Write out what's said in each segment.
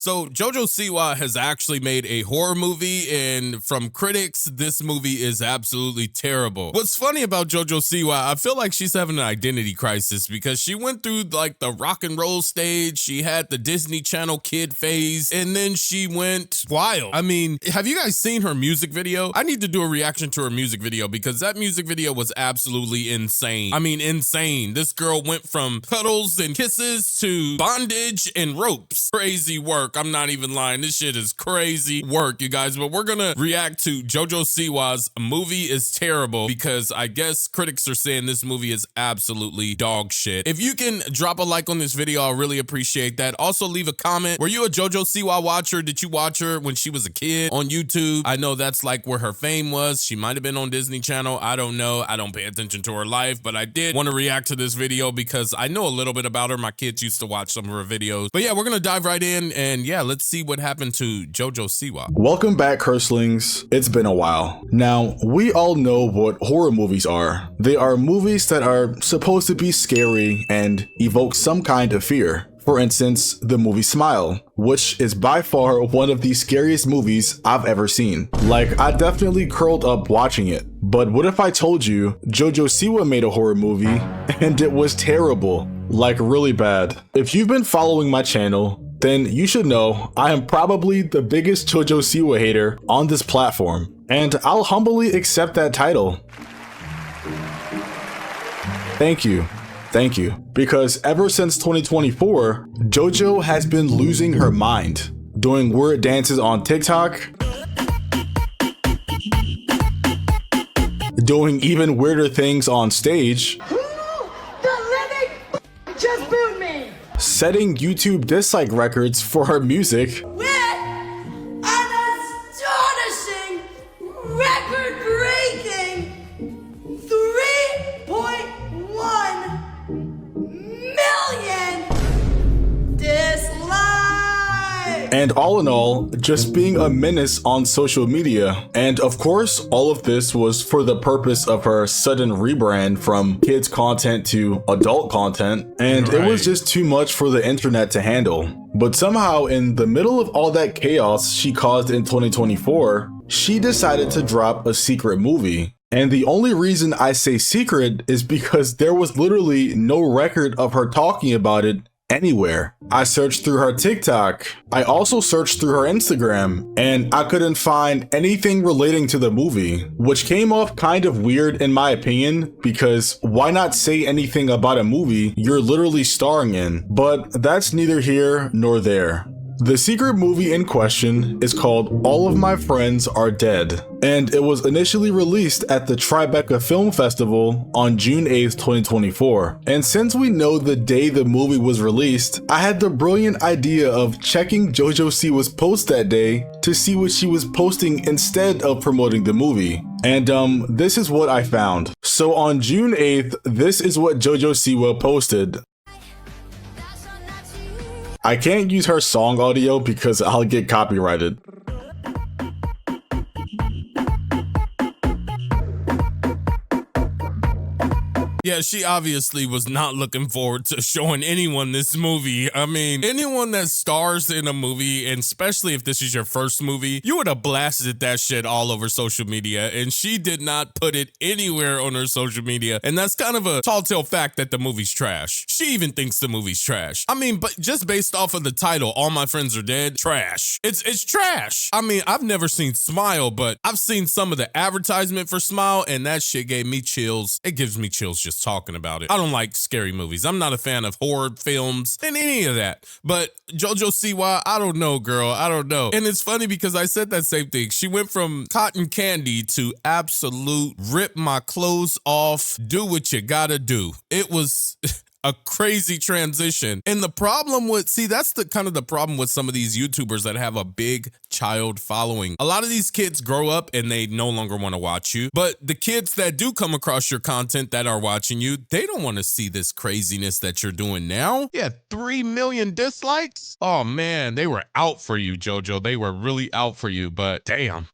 So Jojo Siwa has actually made a horror movie, and from critics, this movie is absolutely terrible. What's funny about Jojo Siwa, I feel like she's having an identity crisis because she went through like the rock and roll stage, she had the Disney Channel kid phase, and then she went wild. I mean, have you guys seen her music video? I need to do a reaction to her music video because that music video was absolutely insane. I mean, insane. This girl went from cuddles and kisses to bondage and ropes. Crazy work. I'm not even lying. This shit is crazy work, you guys. But we're gonna react to Jojo Siwa's movie is terrible because I guess critics are saying this movie is absolutely dog shit. If you can drop a like on this video, I'll really appreciate that. Also, leave a comment. Were you a Jojo Siwa watcher? Did you watch her when she was a kid on YouTube? I know that's like where her fame was. She might have been on Disney Channel. I don't know. I don't pay attention to her life, but I did want to react to this video because I know a little bit about her. My kids used to watch some of her videos. But yeah, we're gonna dive right in and yeah, let's see what happened to Jojo Siwa. Welcome back, Curselings. It's been a while. Now, we all know what horror movies are. They are movies that are supposed to be scary and evoke some kind of fear. For instance, the movie Smile, which is by far one of the scariest movies I've ever seen. Like, I definitely curled up watching it. But what if I told you Jojo Siwa made a horror movie and it was terrible? Like, really bad. If you've been following my channel, then you should know I am probably the biggest Jojo Siwa hater on this platform, and I'll humbly accept that title. Thank you. Thank you. Because ever since 2024, Jojo has been losing her mind, doing weird dances on TikTok, doing even weirder things on stage, just boot me! setting YouTube dislike records for her music, With an astonishing, record-breaking 3.1 million dislikes! and all in all, just being a menace on social media. And of course, all of this was for the purpose of her sudden rebrand from kids content to adult content, and it was just too much for the internet to handle. But somehow, in the middle of all that chaos she caused in 2024, she decided to drop a secret movie. And the only reason I say secret is because there was literally no record of her talking about it anywhere. I searched through her TikTok. I also searched through her Instagram, and I couldn't find anything relating to the movie, which came off kind of weird in my opinion, because why not say anything about a movie you're literally starring in? But that's neither here nor there. The secret movie in question is called All of My Friends Are Dead, and it was initially released at the Tribeca Film Festival on June 8th, 2024. And since we know the day the movie was released, I had the brilliant idea of checking Jojo Siwa's post that day to see what she was posting instead of promoting the movie. And this is what I found. So on June 8th, this is what Jojo Siwa posted. I can't use her song audio because I'll get copyrighted. Yeah, she obviously was not looking forward to showing anyone this movie. I mean, anyone that stars in a movie, and especially if this is your first movie, you would have blasted that shit all over social media, and she did not put it anywhere on her social media, and that's kind of a tall tale fact that the movie's trash. She even thinks the movie's trash. I mean, but just based off of the title, All My Friends Are Dead, trash. It's trash. I mean, I've never seen Smile, but I've seen some of the advertisement for Smile, and that shit gave me chills. It gives me chills just talking about it. I don't like scary movies. I'm not a fan of horror films and any of that. But Jojo Siwa, I don't know, girl. I don't know. And it's funny because I said that same thing. She went from cotton candy to absolute rip my clothes off, do what you gotta do. It was a crazy transition. And the problem with, see, that's the kind of the problem with some of these YouTubers that have a big child following. A lot of these kids grow up and they no longer want to watch you. But the kids that do come across your content that are watching you, they don't want to see this craziness that you're doing now. Yeah, 3 million dislikes? Oh man, they were out for you, Jojo. They were really out for you, but damn.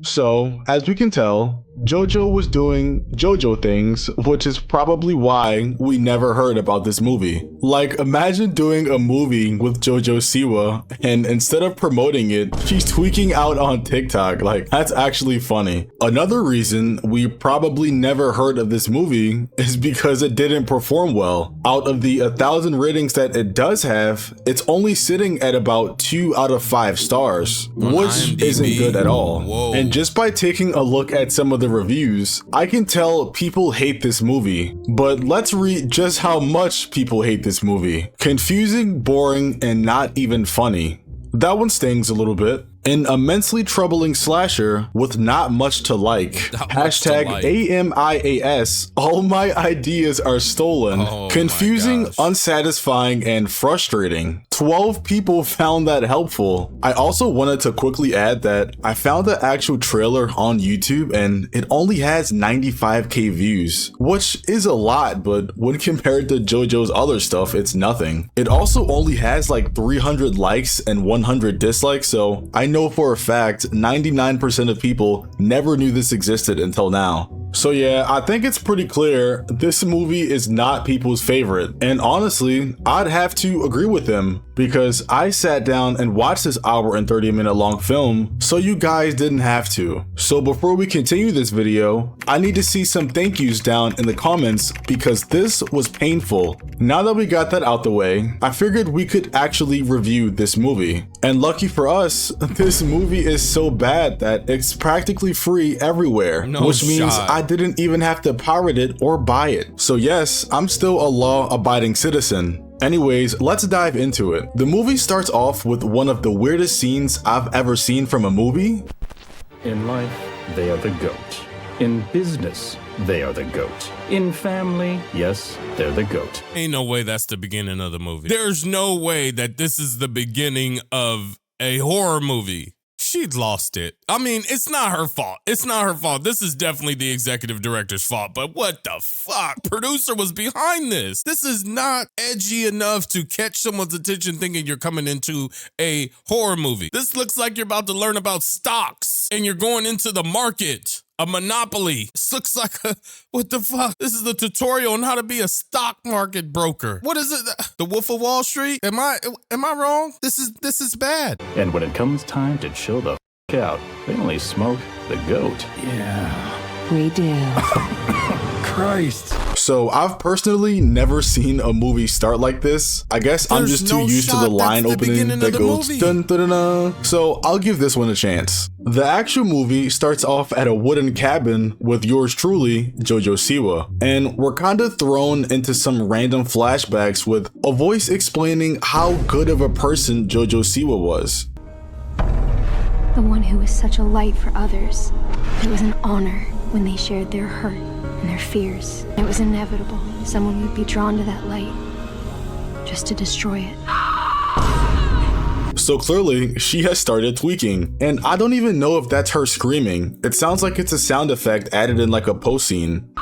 So, as we can tell, Jojo was doing Jojo things, which is probably why we never heard about this movie. Like, imagine doing a movie with Jojo Siwa, and instead of promoting it, she's tweaking out on TikTok. Like, that's actually funny. Another reason we probably never heard of this movie is because it didn't perform well. Out of the 1,000 ratings that it does have, it's only sitting at about 2 out of 5 stars, which IMDb. Isn't good at all. Whoa. And just by taking a look at some of the reviews, I can tell people hate this movie. But let's read just how much people hate this movie. Confusing, boring, and not even funny. That one stings a little bit. An immensely troubling slasher with not much to like. Hashtag AMIAS, all my ideas are stolen. Oh Confusing, unsatisfying, and frustrating. 12 people found that helpful. I also wanted to quickly add that I found the actual trailer on YouTube and it only has 95k views, which is a lot, but when compared to JoJo's other stuff, it's nothing. It also only has like 300 likes and 100 dislikes, so I know for a fact 99% of people never knew this existed until now. So yeah, I think it's pretty clear this movie is not people's favorite. And honestly, I'd have to agree with them because I sat down and watched this hour and 30-minute long film, so you guys didn't have to. So before we continue this video, I need to see some thank yous down in the comments because this was painful. Now that we got that out the way, I figured we could actually review this movie. And lucky for us, this movie is so bad that it's practically free everywhere, which means I didn't even have to pirate it or buy it. So yes, I'm still a law-abiding citizen. Anyways, let's dive into it. The movie starts off with one of the weirdest scenes I've ever seen from a movie. In life, they are the GOAT. In business, they are the GOAT. In family, yes, they're the GOAT. Ain't no way that's the beginning of the movie. There's no way that this is the beginning of a horror movie. She'd lost it. I mean, it's not her fault. It's not her fault. This is definitely the executive director's fault. But what the fuck? Producer was behind this. This is not edgy enough to catch someone's attention thinking you're coming into a horror movie. This looks like you're about to learn about stocks and you're going into the market. A monopoly. This looks like a, what the fuck? This is the tutorial on how to be a stock market broker. What is it? The Wolf of Wall Street? Am I wrong? This is bad. And when it comes time to chill the f out, they only smoke the GOAT. Yeah, we do. Christ. So I've personally never seen a movie start like this. I guess I'm just too used to the line opening that goes dun dun dun. So I'll give this one a chance. The actual movie starts off at a wooden cabin with yours truly, Jojo Siwa, and we're kind of thrown into some random flashbacks with a voice explaining how good of a person Jojo Siwa was. The one who was such a light for others. It was an honor when they shared their hurt and their fears. It was inevitable. Someone would be drawn to that light just to destroy it. So clearly, she has started tweaking, and I don't even know if that's her screaming. It sounds like it's a sound effect added in like a post scene.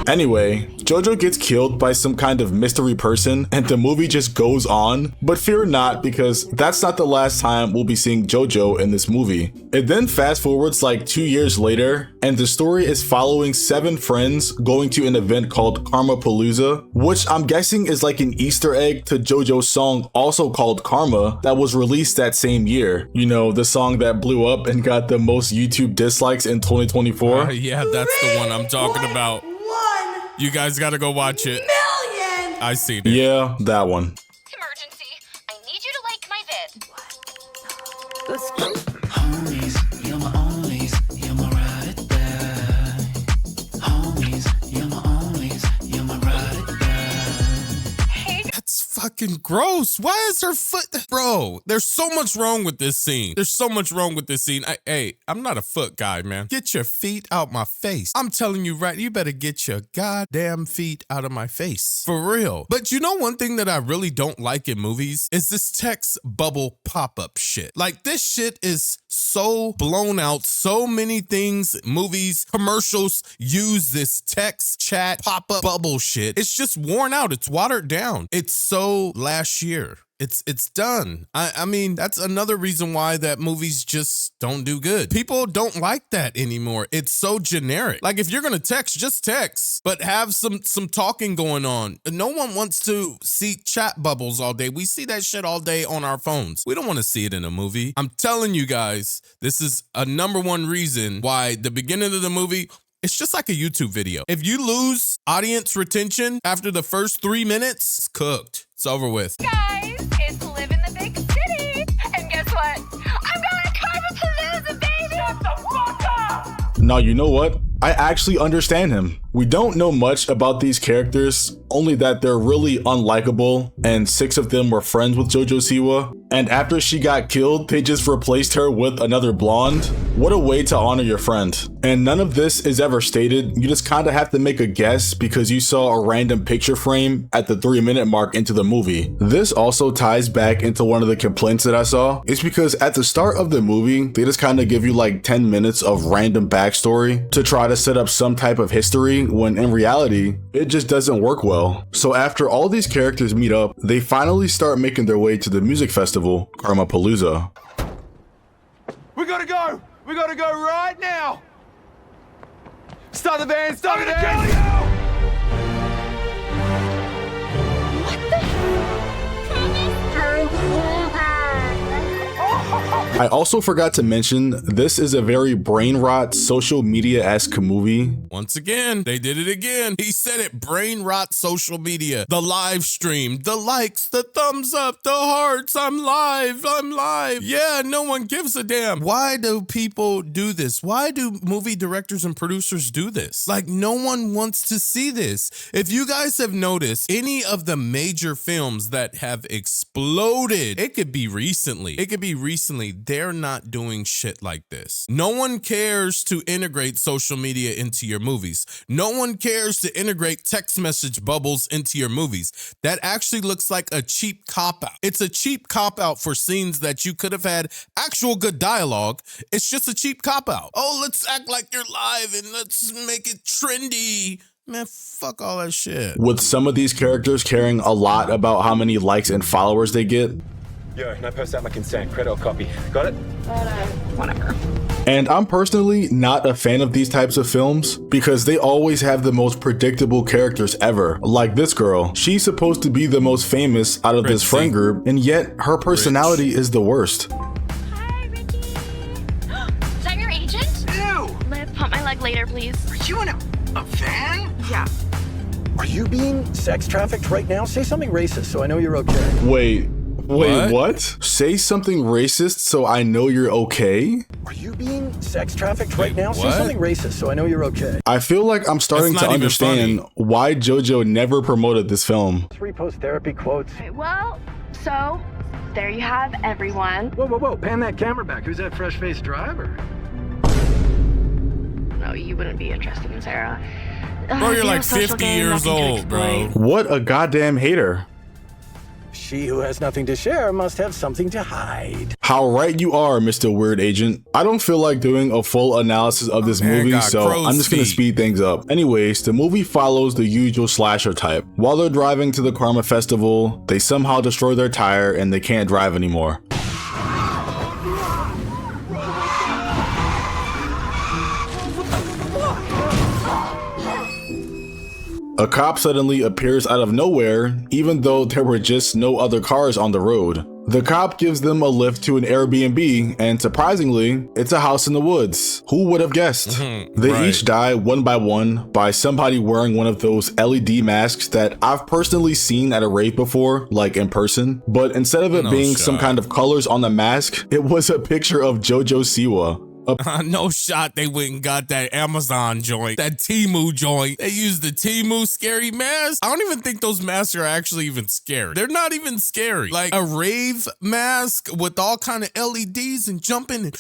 Anyway, Jojo gets killed by some kind of mystery person and the movie just goes on, but fear not because that's not the last time we'll be seeing Jojo in this movie. It then fast forwards like 2 years later and the story is following 7 friends going to an event called Karma Palooza, which I'm guessing is like an Easter egg to Jojo's song also called Karma that was released that same year. You know, the song that blew up and got the most YouTube dislikes in 2024. Yeah, that's the one I'm talking about. You guys gotta go watch it. Million! I seen it. Yeah, that one. Emergency. I need you to like my vid. Homies, you're my onlys, you're my ride or die. Homies, you're my onlys, you're my ride or die. That's fucking gross. Why is her foot? Bro, there's so much wrong with this scene. There's so much wrong with this scene. Hey, I'm not a foot guy, man. Get your feet out my face. I'm telling you right, you better get your goddamn feet out of my face. For real. But you know one thing that I really don't like in movies is this text bubble pop-up shit. Like this shit is so blown out. So many things, movies, commercials use this text, chat, pop-up bubble shit. It's just worn out. It's watered down. It's so Jojo last year. It's done. I mean, that's another reason why that movies just don't do good. People don't like that anymore. It's so generic. Like, if you're gonna text, just text, but have some talking going on. No one wants to see chat bubbles all day. We see that shit all day on our phones. We don't want to see it in a movie. I'm telling you guys, this is a #1 reason why the beginning of the movie, it's just like a YouTube video. If you lose audience retention after the first 3 minutes, it's cooked. It's over with. Guys, it's live in the big city. And guess what? I'm going to Carmen, baby! Shut the fuck up! Now, you know what? I actually understand him. We don't know much about these characters, only that they're really unlikable, and 6 of them were friends with Jojo Siwa. And after she got killed, they just replaced her with another blonde. What a way to honor your friend. And none of this is ever stated. You just kind of have to make a guess because you saw a random picture frame at the 3-minute mark into the movie. This also ties back into one of the complaints that I saw. It's because at the start of the movie, they just kind of give you like 10 minutes of random backstory to try to set up some type of history, when in reality, it just doesn't work well. So after all these characters meet up, they finally start making their way to the music festival, Karmapalooza. We gotta go! We gotta go right now! Start the band! Start the band! I also forgot to mention, this is a very brain rot, social media-esque movie. Once again, they did it again. He said it, brain rot social media. The live stream, the likes, the thumbs up, the hearts, I'm live. Yeah, no one gives a damn. Why do people do this? Why do movie directors and producers do this? Like, no one wants to see this. If you guys have noticed, any of the major films that have exploded, it could be recently, they're not doing shit like this. No one cares to integrate social media into your movies. No one cares to integrate text message bubbles into your movies. That actually looks like a cheap cop-out. It's a cheap cop-out for scenes that you could have had actual good dialogue. It's just a cheap cop-out. Oh, let's act like you're live and let's make it trendy. Man, fuck all that shit. With some of these characters caring a lot about how many likes and followers they get. Yo, and I post out my consent, credit or copy. Got it? Whatever. And I'm personally not a fan of these types of films because they always have the most predictable characters ever. Like this girl, she's supposed to be the most famous out of this friend group, and yet her personality is the worst. Hi, Ricky. Is that your agent? Ew! Liv, pump my leg later, please. Are you in a van? Yeah. Are you being sex trafficked right now? Say something racist so I know you're okay. Wait, what? Say something racist so I know you're okay? Are you being sex trafficked right now? Say what? something racist so I know you're okay. I feel like I'm starting to understand why JoJo never promoted this film. 3 post-therapy quotes. Okay, well, so there you have everyone. Whoa, pan that camera back. Who's that fresh-faced driver? No, you wouldn't be interested in Sarah. Bro, you're like 50 years old, bro. What a goddamn hater. She who has nothing to share must have something to hide. How right you are, Mr. Weird Agent. I don't feel like doing a full analysis of this movie, so I'm just gonna speed things up. Anyways, the movie follows the usual slasher type. While they're driving to the Karma Festival, they somehow destroy their tire and they can't drive anymore. A cop suddenly appears out of nowhere, even though there were just no other cars on the road. The cop gives them a lift to an Airbnb, and surprisingly, it's a house in the woods. Who would have guessed? They each die one by somebody wearing one of those LED masks that I've personally seen at a rave before, like in person. But instead of it being some kind of colors on the mask, it was a picture of Jojo Siwa. No shot they went and got that Amazon joint, that Temu joint. They used the Temu scary mask. I don't even think those masks are actually even scary. They're not even scary. Like a rave mask with all kind of LEDs and jumping.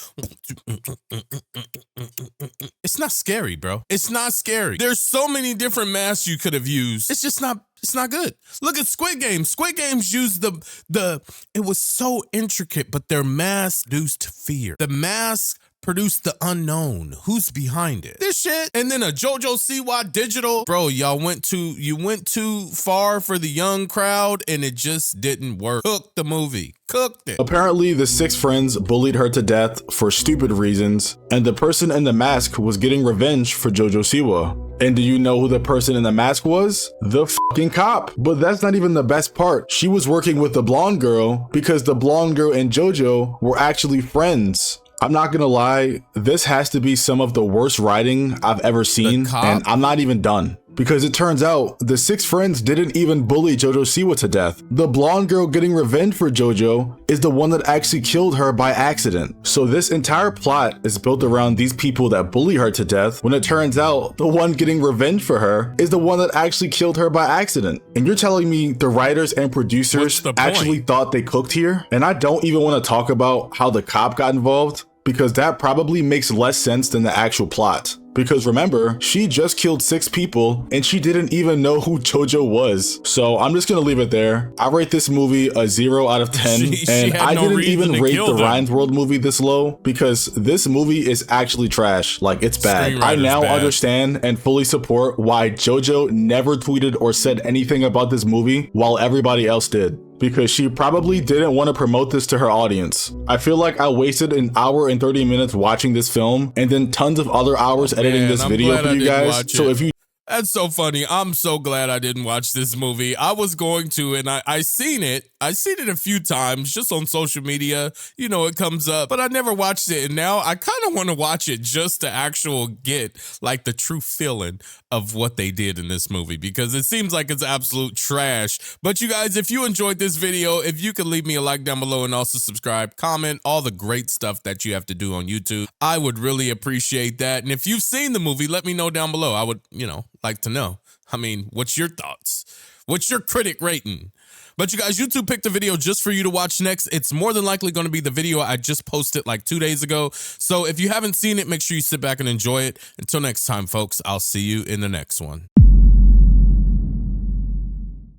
It's not scary, bro. It's not scary. There's so many different masks you could have used. It's not good. Look at Squid Game. Squid Games used it was so intricate, but their mask produced fear. The mask produced the unknown? Who's behind it? This shit. And then a Jojo Siwa digital. Bro, you went too far for the young crowd and it just didn't work. Cooked the movie. Cooked it. Apparently, the 6 friends bullied her to death for stupid reasons, and the person in the mask was getting revenge for Jojo Siwa. And do you know who the person in the mask was? The fucking cop. But that's not even the best part. She was working with the blonde girl because the blonde girl and Jojo were actually friends. I'm not gonna lie, this has to be some of the worst writing I've ever seen, and I'm not even done. Because it turns out the 6 friends didn't even bully Jojo Siwa to death. The blonde girl getting revenge for Jojo is the one that actually killed her by accident. So this entire plot is built around these people that bully her to death, when it turns out the one getting revenge for her is the one that actually killed her by accident. And you're telling me the writers and producers actually thought they cooked here? And I don't even want to talk about how the cop got involved, because that probably makes less sense than the actual plot. Because remember, she just killed 6 people and she didn't even know who Jojo was. So I'm just gonna leave it there. I rate this movie a 0 out of 10. And I didn't even rate the Ryan's World movie this low because this movie is actually trash. Like, it's bad. I now understand and fully support why Jojo never tweeted or said anything about this movie while everybody else did, because she probably didn't want to promote this to her audience. I feel like I wasted an hour and 30 minutes watching this film and then tons of other hours editing this video for you guys. So if you That's so funny. I'm so glad I didn't watch this movie. I was going to, and I seen it. I seen it a few times just on social media. You know, it comes up, but I never watched it. And now I kind of want to watch it just to actual get like the true feeling of what they did in this movie, because it seems like it's absolute trash. But you guys, if you enjoyed this video, if you could leave me a like down below and also subscribe, comment, all the great stuff that you have to do on YouTube, I would really appreciate that. And if you've seen the movie, let me know down below. I would, like to know. I mean, what's your thoughts? What's your critic rating? But you guys, YouTube picked a video just for you to watch next. It's more than likely going to be the video I just posted like 2 days ago. So if you haven't seen it, make sure you sit back and enjoy it. Until next time, folks, I'll see you in the next one.